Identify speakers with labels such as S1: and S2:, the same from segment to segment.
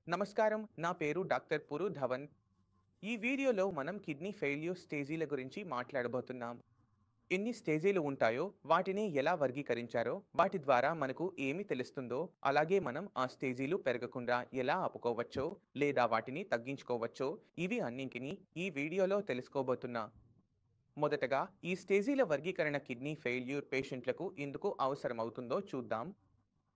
S1: నమస్కారం. నా పేరు డాక్టర్ పురు ధవన్. ఈ వీడియోలో మనం కిడ్నీ ఫెయిల్యూర్ స్టేజీల గురించి మాట్లాడబోతున్నాం. ఎన్ని స్టేజీలు ఉంటాయో, వాటిని ఎలా వర్గీకరించారో, వాటి ద్వారా మనకు ఏమి తెలుస్తుందో, అలాగే మనం ఆ స్టేజీలు పెరగకుండా ఎలా ఆపుకోవచ్చో, లేదా వాటిని తగ్గించుకోవచ్చో, ఇవి అన్నింటినీ ఈ వీడియోలో తెలుసుకోబోతున్నాం. మొదటగా ఈ స్టేజీల వర్గీకరణ కిడ్నీ ఫెయిల్యూర్ పేషెంట్లకు ఎందుకు అవసరమవుతుందో చూద్దాం.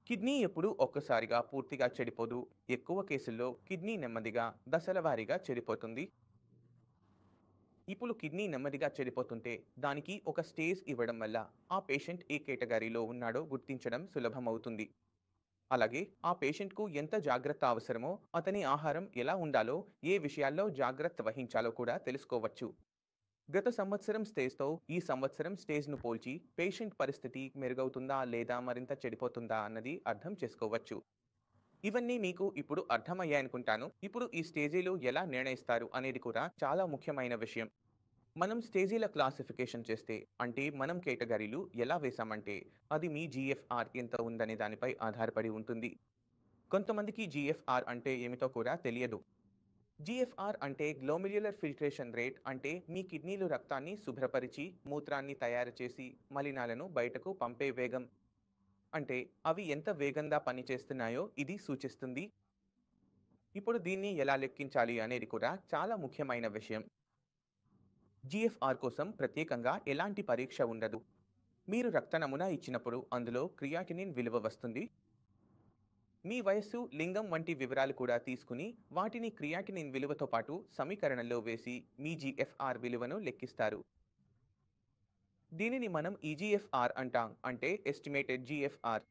S1: కిడ్నీ ఎప్పుడూ ఒక్కసారిగా పూర్తిగా చెడిపోదు. ఎక్కువ కేసుల్లో కిడ్నీ నెమ్మదిగా, దశల వారీగా చెడిపోతుంది. ఇప్పుడు కిడ్నీ నెమ్మదిగా చెడిపోతుంటే దానికి ఒక స్టేజ్ ఇవ్వడం వల్ల ఆ పేషెంట్ ఏ కేటగిరీలో ఉన్నాడో గుర్తించడం సులభమవుతుంది. అలాగే ఆ పేషెంట్కు ఎంత జాగ్రత్త అవసరమో, అతని ఆహారం ఎలా ఉండాలో, ఏ విషయాల్లో జాగ్రత్త వహించాలో కూడా తెలుసుకోవచ్చు. గత సంవత్సరం స్టేజ్‌తో ఈ సంవత్సరం స్టేజ్‌ను పోల్చి పేషెంట్ పరిస్థితి మెరుగవుతుందా లేదా మరింత చెడిపోతుందా అన్నది అర్థం చేసుకోవచ్చు. ఇవన్నీ మీకు ఇప్పుడు అర్థమయ్యాయనుకుంటాను. ఇప్పుడు ఈ స్టేజీలు ఎలా నిర్ణయిస్తారు అనేది కూడా చాలా ముఖ్యమైన విషయం. మనం స్టేజీల క్లాసిఫికేషన్ చేస్తే, అంటే మనం కేటగిరీలు ఎలా వేశామంటే, అది మీ జీఎఫ్ఆర్ ఎంత ఉందనే దానిపై ఆధారపడి ఉంటుంది. కొంతమందికి జీఎఫ్ఆర్ అంటే ఏమిటో కూడా తెలియదు. జీఎఫ్ఆర్ అంటే గ్లోమెర్యులర్ ఫిల్ట్రేషన్ రేట్, అంటే మీ కిడ్నీలు రక్తాన్ని శుభ్రపరిచి, మూత్రాన్ని తయారు చేసి, మలినాలను బయటకు పంపే వేగం. అంటే అవి ఎంత వేగంగా పనిచేస్తున్నాయో ఇది సూచిస్తుంది. ఇప్పుడు దీన్ని ఎలా లెక్కించాలి అనేది కూడా చాలా ముఖ్యమైన విషయం. జీఎఫ్ఆర్ కోసం ప్రత్యేకంగా ఎలాంటి పరీక్ష ఉండదు. మీరు రక్త నమూనా ఇచ్చినప్పుడు అందులో క్రియాటినిన్ విలువ వస్తుంది. మీ వయస్సు, లింగం వంటి వివరాలు కూడా తీసుకుని వాటిని క్రియాటినిన్ విలువతో పాటు సమీకరణంలో వేసి మీ జీఎఫ్ఆర్ విలువను లెక్కిస్తారు. దీనిని మనం ఈజీఎఫ్ఆర్ అంటాం, అంటే ఎస్టిమేటెడ్ జీఎఫ్ఆర్.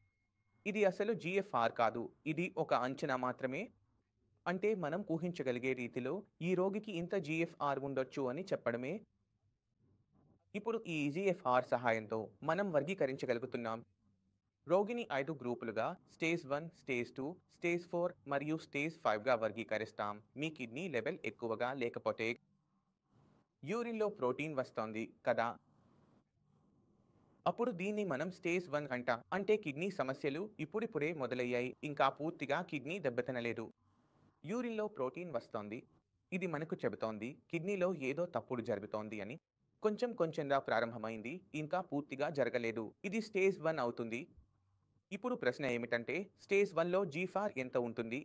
S1: ఇది అసలు జీఎఫ్ఆర్ కాదు, ఇది ఒక అంచనా మాత్రమే. అంటే మనం ఊహించగలిగే రీతిలో ఈ రోగికి ఇంత జీఎఫ్ఆర్ ఉండొచ్చు అని చెప్పడమే. ఇప్పుడు ఈ ఈజీఎఫ్ఆర్ సహాయంతో మనం వర్గీకరించగలుగుతున్నాం. రోగిని 5 గ్రూపులుగా స్టేజ్ 1, స్టేజ్ 2, స్టేజ్ 4 మరియు స్టేజ్ 5గా వర్గీకరిస్తాం. మీ కిడ్నీ లెవెల్ ఎక్కువగా లేకపోతే యూరిన్‌లో ప్రోటీన్ వస్తోంది కదా, అప్పుడు దీన్ని మనం స్టేజ్ 1 అంటాం. అంటే కిడ్నీ సమస్యలు ఇప్పుడిప్పుడే మొదలయ్యాయి, ఇంకా పూర్తిగా కిడ్నీ దెబ్బతినలేదు. యూరిన్‌లో ప్రోటీన్ వస్తోంది. ఇది మనకు చెబుతోంది కిడ్నీలో ఏదో తప్పుడు జరుగుతోంది అని. కొంచెం కొంచెంగా ప్రారంభమైంది, ఇంకా పూర్తిగా జరగలేదు. ఇది స్టేజ్ 1 అవుతుంది. ఇప్పుడు ప్రశ్న ఏమిటంటే, స్టేజ్ 1లో జీఫార్ ఎంత ఉంటుంది?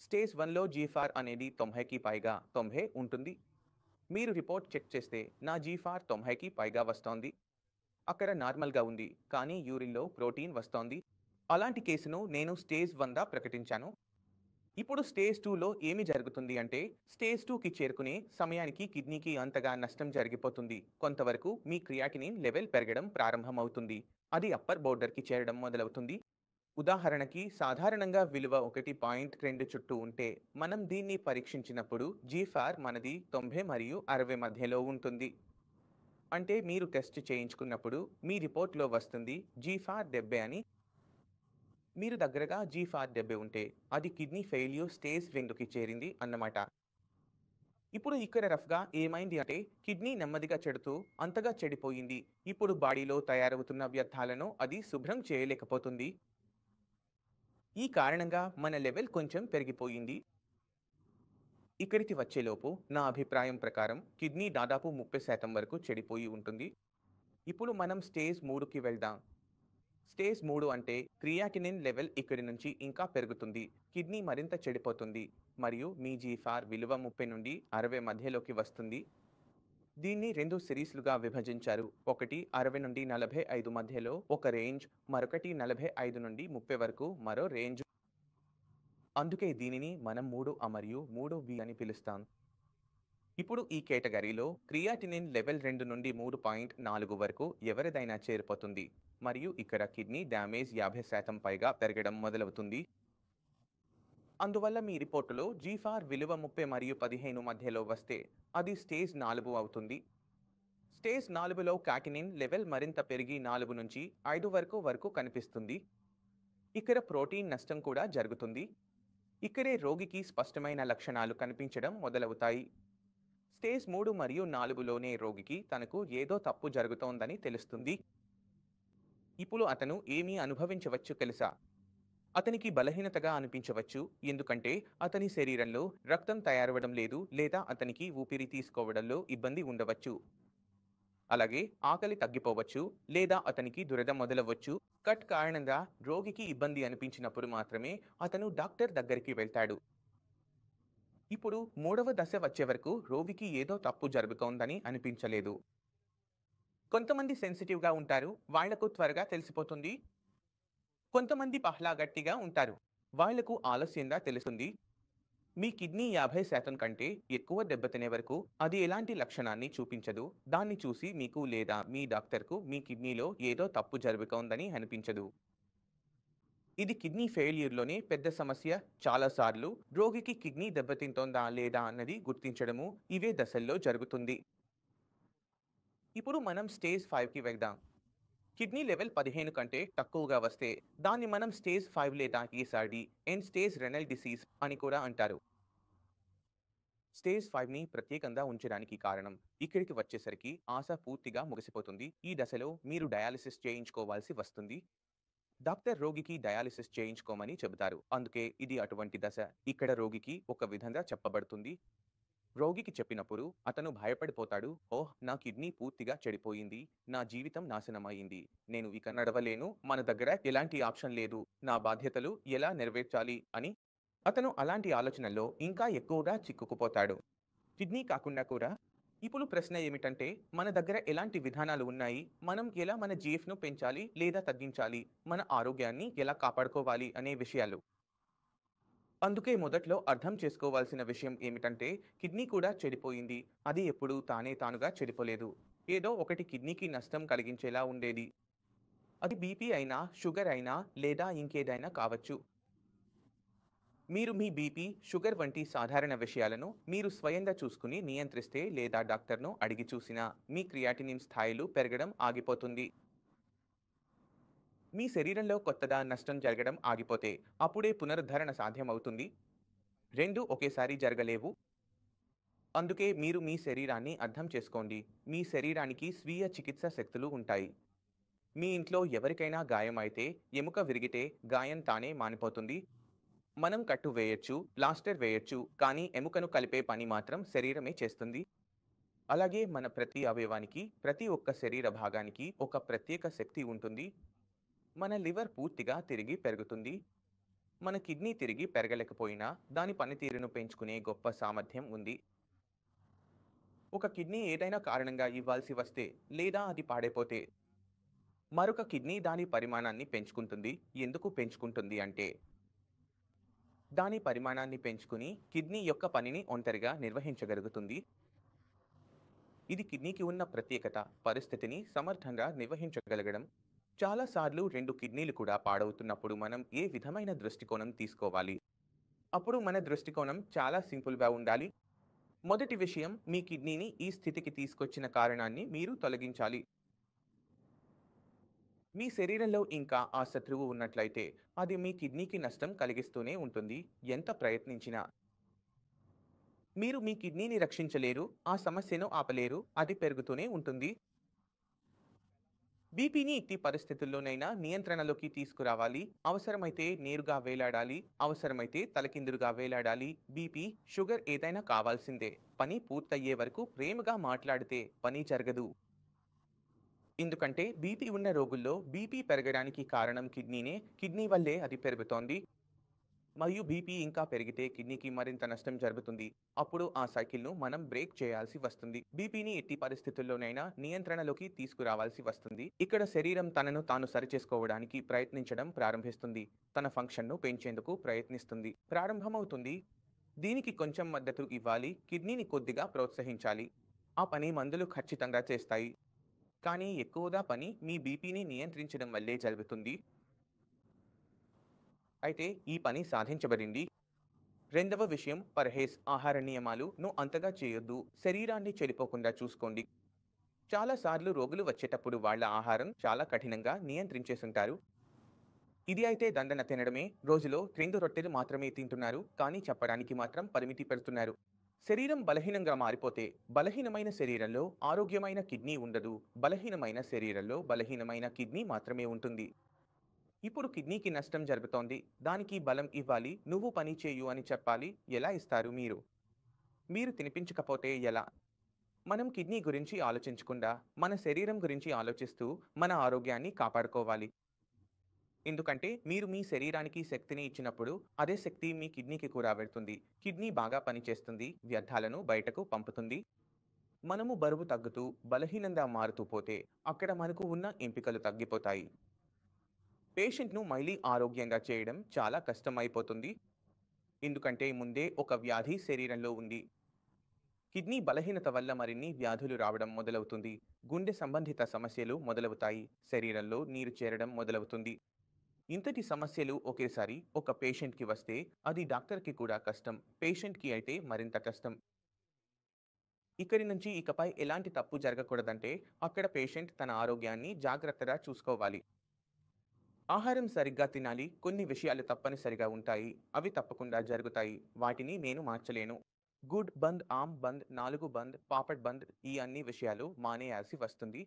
S1: స్టేజ్ 1లో జీఫార్ అనేది 90కి పైగా 90 ఉంటుంది. మీరు రిపోర్ట్ చెక్ చేస్తే నా జీఫార్ 90కి పైగా వస్తోంది. అక్కడ నార్మల్‌గా ఉంది, కానీ యూరిన్‌లో ప్రోటీన్ వస్తోంది. అలాంటి కేసును నేను స్టేజ్ 1గా ప్రకటించాను. ఇప్పుడు స్టేజ్ 2లో ఏమి జరుగుతుంది అంటే, స్టేజ్ 2కి చేరుకునే సమయానికి కిడ్నీకి అంతగా నష్టం జరిగిపోతుంది. కొంతవరకు మీ క్రియాటినిన్ లెవెల్ పెరగడం ప్రారంభమవుతుంది. అది అప్పర్ బోర్డర్‌కి చేరడం మొదలవుతుంది. ఉదాహరణకి సాధారణంగా విలువ 1.2 చుట్టూ ఉంటే, మనం దీన్ని పరీక్షించినప్పుడు జీఫార్ మనది 90 మరియు 60 మధ్యలో ఉంటుంది. అంటే మీరు టెస్ట్ చేయించుకున్నప్పుడు మీ రిపోర్ట్‌లో వస్తుంది జీఫార్ 70 అని. మీరు దగ్గరగా జీఫార్ 70 ఉంటే అది కిడ్నీ ఫెయిల్యూర్ స్టేజ్ 2కి చేరింది అన్నమాట. ఇప్పుడు ఇక్కడ రఫ్‌గా ఏమైంది అంటే, కిడ్నీ నెమ్మదిగా చెడుతూ అంతగా చెడిపోయింది. ఇప్పుడు బాడీలో తయారవుతున్న వ్యర్థాలను అది శుభ్రం చేయలేకపోతుంది. ఈ కారణంగా మన లెవెల్ కొంచెం పెరిగిపోయింది. ఇక్కడికి వచ్చేలోపు నా అభిప్రాయం ప్రకారం కిడ్నీ దాదాపు 30% వరకు చెడిపోయి ఉంటుంది. ఇప్పుడు మనం స్టేజ్ 3కి వెళ్దాం. స్టేజ్ 3 అంటే క్రియాటినిన్ లెవెల్ ఇక్కడి నుంచి ఇంకా పెరుగుతుంది. కిడ్నీ మరింత చెడిపోతుంది మరియు మీ జీఫార్ విలువ 30 నుండి 60 మధ్యలోకి వస్తుంది. దీన్ని 2 సిరీస్లుగా విభజించారు. ఒకటి 60 నుండి 45 మధ్యలో ఒక రేంజ్, మరొకటి 45 నుండి 30 వరకు మరో రేంజ్. అందుకే దీనిని మనం 3A మరియు 3B అని పిలుస్తాం. ఇప్పుడు ఈ కేటగిరీలో క్రియాటినిన్ లెవెల్ 2 నుండి 3.4 వరకు ఎవరిదైనా చేరిపోతుంది మరియు ఇక్కడ కిడ్నీ డ్యామేజ్ 50% పైగా పెరగడం మొదలవుతుంది. అందువల్ల మీ రిపోర్టులో జీఫార్ విలువ 30 మరియు 15 మధ్యలో వస్తే అది స్టేజ్ 4 అవుతుంది. స్టేజ్ 4లో క్యాటినిన్ లెవెల్ మరింత పెరిగి 4 నుంచి 5 వరకు కనిపిస్తుంది. ఇక్కడ ప్రోటీన్ నష్టం కూడా జరుగుతుంది. ఇక్కడే రోగికి స్పష్టమైన లక్షణాలు కనిపించడం మొదలవుతాయి. స్టేజ్ 3 మరియు 4లోనే రోగికి తనకు ఏదో తప్పు జరుగుతోందని తెలుస్తుంది. ఇప్పుడు అతను ఏమి అనుభవించవచ్చు తెలుసా? అతనికి బలహీనతగా అనిపించవచ్చు, ఎందుకంటే అతని శరీరంలో రక్తం తయారవడం లేదు లేదా అతనికి ఊపిరి తీసుకోవడంలో ఇబ్బంది ఉండవచ్చు. అలాగే ఆకలి తగ్గిపోవచ్చు లేదా అతనికి దురద మొదలవచ్చు. కట్ కారణంగా రోగికి ఇబ్బంది అనిపించినప్పుడు మాత్రమే అతను డాక్టర్ దగ్గరికి వెళ్తాడు. ఇప్పుడు మూడవ దశ వచ్చే వరకు రోగికి ఏదో తప్పు జరుగుతోందని అనిపించలేదు. కొంతమంది సెన్సిటివ్గా ఉంటారు, వాళ్లకు త్వరగా తెలిసిపోతుంది. కొంతమంది పహలా గట్టిగా ఉంటారు, వాళ్లకు ఆలస్యంగా తెలుస్తుంది. మీ కిడ్నీ 50% కంటే ఎక్కువ దెబ్బతినే వరకు అది ఎలాంటి లక్షణాన్ని చూపించదు. దాన్ని చూసి మీకు లేదా మీ డాక్టర్కు మీ కిడ్నీలో ఏదో తప్పు జరుగుతోందని అనిపించదు. ఇది కిడ్నీ ఫెయిల్యూర్లోనే పెద్ద సమస్య. చాలాసార్లు రోగికి కిడ్నీ దెబ్బతింటోందా లేదా అన్నది గుర్తించడము ఇవే దశల్లో జరుగుతుంది. ఇప్పుడు మనం స్టేజ్ 5కి వెళ్దాం. కిడ్నీ లెవెల్ 15 కంటే తక్కువగా వస్తే దాన్ని మనం స్టేజ్ 5 లేదా ESRD, end stage renal disease అని కూడా అంటారు. స్టేజ్ 5ని ప్రత్యేకంగా ఉంచడానికి కారణం, ఇక్కడికి వచ్చేసరికి ఆశ పూర్తిగా ముగిసిపోతుంది. ఈ దశలో మీరు డయాలిసిస్ చేయించుకోవాల్సి వస్తుంది. డాక్టర్ రోగికి డయాలిసిస్ చేయించుకోమని చెబుతారు. అందుకే ఇది అటువంటి దశ. ఇక్కడ రోగికి ఒక విధంగా చెప్పబడుతుంది. రోగికి చెప్పినప్పుడు అతను భయపడిపోతాడు. ఓహ్, నా కిడ్నీ పూర్తిగా చెడిపోయింది, నా జీవితం నాశనమైంది, నేను ఇక నడవలేను, మన దగ్గర ఎలాంటి ఆప్షన్ లేదు, నా బాధ్యతలు ఎలా నెరవేర్చాలి అని అతను అలాంటి ఆలోచనల్లో ఇంకా ఎక్కువగా చిక్కుకుపోతాడు. కిడ్నీ కాకుండా కూడా ఇప్పుడు ప్రశ్న ఏమిటంటే, మన దగ్గర ఎలాంటి విధానాలు ఉన్నాయి, మనం ఎలా మన జీఎఫ్ను పెంచాలి లేదా తగ్గించాలి, మన ఆరోగ్యాన్ని ఎలా కాపాడుకోవాలి అనే విషయాలు. అందుకే మొదట్లో అర్థం చేసుకోవాల్సిన విషయం ఏమిటంటే, కిడ్నీ కూడా చెడిపోయింది, అది ఎప్పుడూ తానుగా చెడిపోలేదు. ఏదో ఒకటి కిడ్నీకి నష్టం కలిగించేలా ఉండేది. అది బీపీ అయినా, షుగర్ అయినా లేదా ఇంకేదైనా కావచ్చు. మీరు మీ బీపీ, షుగర్ వంటి సాధారణ విషయాలను మీరు స్వయంగా చూసుకుని నియంత్రిస్తే లేదా డాక్టర్ను అడిగి చూసినా మీ క్రియాటినిన్ స్థాయిలు పెరగడం ఆగిపోతుంది. మీ శరీరంలో కొత్తగా నష్టం జరగడం ఆగిపోతే అప్పుడే పునరుద్ధరణ సాధ్యమవుతుంది. రెండు ఒకేసారి జరగలేవు. అందుకే మీరు మీ శరీరాన్ని అర్థం చేసుకోండి. మీ శరీరానికి స్వీయ చికిత్స శక్తులు ఉంటాయి. మీ ఇంట్లో ఎవరికైనా గాయం అయితే, ఎముక విరిగితే గాయం తానే మానిపోతుంది. మనం కట్టు వేయొచ్చు, ప్లాస్టర్ వేయొచ్చు, కానీ ఎముకను కలిపే పని మాత్రం శరీరమే చేస్తుంది. అలాగే మన ప్రతి అవయవానికి, ప్రతి ఒక్క శరీర భాగానికి ఒక ప్రత్యేక శక్తి ఉంటుంది. మన లివర్ పూర్తిగా తిరిగి పెరుగుతుంది. మన కిడ్నీ తిరిగి పెరగలేకపోయినా దాని పనితీరును పెంచుకునే గొప్ప సామర్థ్యం ఉంది. ఒక కిడ్నీ ఏదైనా కారణంగా ఇవ్వాల్సి వస్తే లేదా అది పాడైపోతే మరొక కిడ్నీ దాని పరిమాణాన్ని పెంచుకుంటుంది. ఎందుకు పెంచుకుంటుంది అంటే, దాని పరిమాణాన్ని పెంచుకుని కిడ్నీ యొక్క పనిని ఒంటరిగా నిర్వహించగలుగుతుంది. ఇది కిడ్నీకి ఉన్న ప్రత్యేకత, పరిస్థితిని సమర్థంగా నిర్వహించగలగడం. చాలాసార్లు రెండు కిడ్నీలు కూడా పాడవుతున్నప్పుడు మనం ఏ విధమైన దృష్టికోణం తీసుకోవాలి? అప్పుడు మన దృష్టికోణం చాలా సింపుల్గా ఉండాలి. మొదటి విషయం, మీ కిడ్నీని ఈ స్థితికి తీసుకొచ్చిన కారణాన్ని మీరు తొలగించాలి. మీ శరీరంలో ఇంకా ఆ శత్రువు ఉన్నట్లయితే అది మీ కిడ్నీకి నష్టం కలిగిస్తూనే ఉంటుంది. ఎంత ప్రయత్నించినా మీరు మీ కిడ్నీని రక్షించలేరు, ఆ సమస్యను ఆపలేరు, అది పెరుగుతూనే ఉంటుంది. బీపీని ఎట్టి పరిస్థితుల్లోనైనా నియంత్రణలోకి తీసుకురావాలి. అవసరమైతే నేరుగా వేలాడాలి, అవసరమైతే తలకిందులుగా వేలాడాలి. బీపీ, షుగర్ ఏదైనా కావాల్సిందే. పని పూర్తయ్యే వరకు ప్రేమగా మాట్లాడితే పని జరగదు. ఎందుకంటే బీపీ ఉన్న రోగుల్లో బీపీ పెరగడానికి కారణం కిడ్నీనే, కిడ్నీ వల్లే అది పెరుగుతోంది. మరియు బీపీ ఇంకా పెరిగితే కిడ్నీకి మరింత నష్టం జరుగుతుంది. అప్పుడు ఆ సైకిల్ను మనం బ్రేక్ చేయాల్సి వస్తుంది. బీపీని ఎట్టి పరిస్థితుల్లోనైనా నియంత్రణలోకి తీసుకురావాల్సి వస్తుంది. ఇక్కడ శరీరం తనను తాను సరిచేసుకోవడానికి ప్రయత్నించడం ప్రారంభిస్తుంది. తన ఫంక్షన్ను పెంచేందుకు ప్రయత్నిస్తుంది. ప్రారంభమవుతుంది. దీనికి కొంచెం మద్దతు ఇవ్వాలి, కిడ్నీని కొద్దిగా ప్రోత్సహించాలి. ఆ పని మందులు ఖచ్చితంగా చేస్తాయి. కానీ ఎక్కువగా పని మీ బీపీని నియంత్రించడం వల్లే జరుగుతుంది. అయితే ఈ పని సాధించబడింది. రెండవ విషయం, పర్హేజ్, ఆహార నియమాలు అంతగా చేయొద్దు. శరీరాన్ని చెడిపోకుండా చూసుకోండి. చాలాసార్లు రోగులు వచ్చేటప్పుడు వాళ్ళ ఆహారం చాలా కఠినంగా నియంత్రించేసుంటారు. ఇది అయితే దండన తినడమే, రోజులో 2 రొట్టెలు మాత్రమే తింటున్నారు, కానీ చెప్పడానికి మాత్రం పరిమితి పెడుతున్నారు. శరీరం బలహీనంగా మారిపోతే, బలహీనమైన శరీరంలో ఆరోగ్యమైన కిడ్నీ ఉండదు. బలహీనమైన శరీరంలో బలహీనమైన కిడ్నీ మాత్రమే ఉంటుంది. ఇప్పుడు కిడ్నీకి నష్టం జరుగుతోంది. దానికి బలం ఇవ్వాలి. నువ్వు పని చేయు అని చెప్పాలి. ఎలా ఇస్తారు మీరు? మీరు తినిపించకపోతే ఎలా? మనం కిడ్నీ గురించి ఆలోచించకుండా, మన శరీరం గురించి ఆలోచిస్తూ మన ఆరోగ్యాన్ని కాపాడుకోవాలి. ఎందుకంటే మీరు మీ శరీరానికి శక్తిని ఇచ్చినప్పుడు అదే శక్తి మీ కిడ్నీకి కూడా వెళ్తుంది. కిడ్నీ బాగా పనిచేస్తుంది. వ్యర్థాలను బయటకు పంపుతుంది. మనము బరువు తగ్గుతూ, బలహీనంగా మారుతూ పోతే అక్కడ మనకు ఉన్న ఎంపికలు తగ్గిపోతాయి. పేషెంట్‌ను మళ్ళీ ఆరోగ్యంగా చేయడం చాలా కష్టమైపోతుంది. ఎందుకంటే ముందే ఒక వ్యాధి శరీరంలో ఉంది. కిడ్నీ బలహీనత వల్ల మరిన్ని వ్యాధులు రావడం మొదలవుతుంది. గుండె సంబంధిత సమస్యలు మొదలవుతాయి. శరీరంలో నీరు చేరడం మొదలవుతుంది. ఇంతటి సమస్యలు ఒకేసారి ఒక పేషెంట్‌కి వస్తే అది డాక్టర్‌కి కూడా కష్టం. పేషెంట్‌కి అయితే మరింత కష్టం. ఇక్కడి నుంచి ఇకపై ఎలాంటి తప్పు జరగకూడదంటే అక్కడ పేషెంట్ తన ఆరోగ్యాన్ని జాగ్రత్తగా చూసుకోవాలి. ఆహారం సరిగ్గా తినాలి. కొన్ని విషయాలు తప్పనిసరిగా ఉంటాయి. అవి తప్పకుండా జరుగుతాయి. వాటిని నేను మార్చలేను. గుడ్ బంద్, ఆమ్ బంద్, 4 బంద్, పాపడ్ బంద్ ఈ అన్ని విషయాలు మానేయాల్సి వస్తుంది.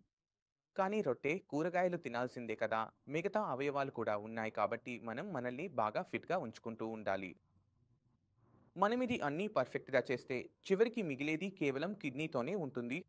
S1: కానీ రొట్టె, కూరగాయలు తినాల్సిందే కదా! మిగతా అవయవాలు కూడా ఉన్నాయి కాబట్టి మనం మనల్ని బాగా ఫిట్‌గా ఉంచుకుంటూ ఉండాలి. మనమిది అన్నీ పర్ఫెక్ట్‌గా చేస్తే చివరికి మిగిలేది కేవలం కిడ్నీతోనే ఉంటుంది.